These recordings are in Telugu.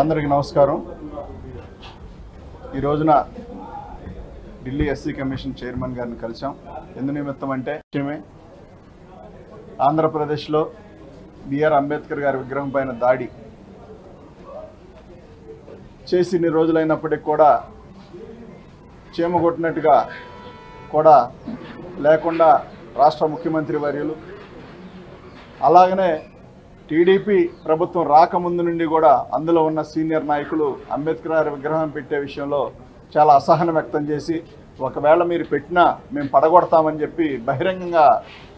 అందరికీ నమస్కారం। ఈ రోజున ఢిల్లీ ఎస్సీ కమిషన్ చైర్మన్ గారిని కలిసాం। ఎందు నిమిత్తం అంటే ఆంధ్రప్రదేశ్లో బిఆర్ అంబేద్కర్ గారి విగ్రహం పైన దాడి చేసి ఇన్ని రోజులైనప్పటికీ కూడా చీమగొట్టినట్టుగా కూడా లేకుండా రాష్ట్ర ముఖ్యమంత్రి వర్యులు అలాగనే టీడీపీ ప్రభుత్వం రాకముందు నుండి కూడా అందులో ఉన్న సీనియర్ నాయకులు అంబేద్కర్ గారి విగ్రహం పెట్టే విషయంలో చాలా అసహనం వ్యక్తం చేసి ఒకవేళ మీరు పెట్టినా మేము పడగొడతామని చెప్పి బహిరంగంగా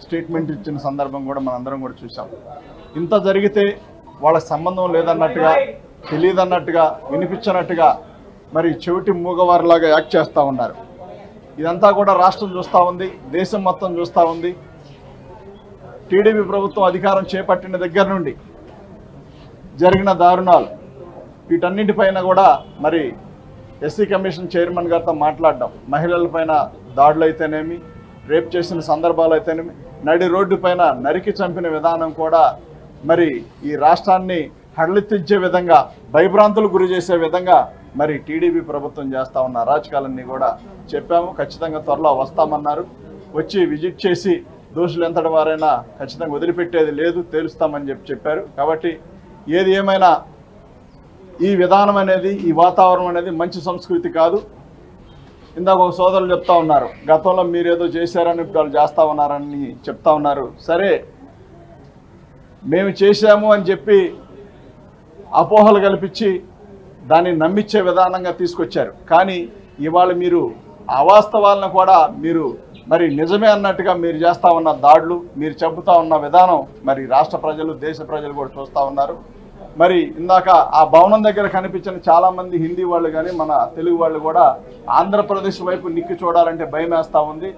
స్టేట్మెంట్ ఇచ్చిన సందర్భం కూడా మనందరం కూడా చూసాం। ఇంత జరిగితే వాళ్ళకి సంబంధం లేదన్నట్టుగా తెలియదన్నట్టుగా వినిపించనట్టుగా మరి చెవిటి మూగవారిలాగా యాక్ట్ చేస్తూ ఉన్నారు। ఇదంతా కూడా రాష్ట్రం చూస్తూ ఉంది, దేశం మొత్తం చూస్తూ ఉంది। టీడీపీ ప్రభుత్వం అధికారం చేపట్టిన దగ్గర నుండి జరిగిన దారుణాలు వీటన్నింటిపైన కూడా మరి ఎస్సీ కమిషన్ చైర్మన్ గారితో మాట్లాడడం, మహిళలపైన దాడులు అయితేనేమి, రేప్ చేసిన సందర్భాలు అయితేనేమి, నడి రోడ్డు పైన నరికి చంపిన విధానం కూడా మరి ఈ రాష్ట్రాన్ని హడలెత్తించే విధంగా భయభ్రాంతులు గురి చేసే విధంగా మరి టీడీపీ ప్రభుత్వం చేస్తూ ఉన్న అరాచకాలన్నీ కూడా చెప్పాము। ఖచ్చితంగా త్వరలో వస్తామన్నారు, వచ్చి విజిట్ చేసి దోషులు ఎంతటి వారైనా ఖచ్చితంగా వదిలిపెట్టేది లేదు, తేలుస్తామని చెప్పారు। కాబట్టి ఏది ఏమైనా ఈ విధానం అనేది, ఈ వాతావరణం అనేది మంచి సంస్కృతి కాదు। ఇందాక ఒక సోదరులు చెప్తా ఉన్నారు, గతంలో మీరేదో చేశారని ఇప్పుడు వాళ్ళు చేస్తూ ఉన్నారని చెప్తా ఉన్నారు। సరే, మేము చేశాము అని చెప్పి అపోహలు కల్పించి దాన్ని నమ్మించే విధానంగా తీసుకొచ్చారు। కానీ ఇవాళ మీరు అవాస్తవాలను కూడా మీరు మరి నిజమే అన్నట్టుగా మీరు చేస్తూ ఉన్న దాడులు, మీరు చెబుతూ ఉన్న విధానం మరి రాష్ట్ర ప్రజలు, దేశ ప్రజలు కూడా చూస్తూ ఉన్నారు। మరి ఇందాక ఆ భవనం దగ్గర కనిపించిన చాలామంది హిందీ వాళ్ళు కానీ మన తెలుగు వాళ్ళు కూడా ఆంధ్రప్రదేశ్ వైపు నిక్కి చూడాలంటే భయం వేస్తూ ఉంది,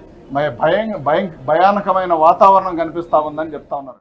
భయానకమైన వాతావరణం కనిపిస్తూ ఉందని చెప్తా ఉన్నారు।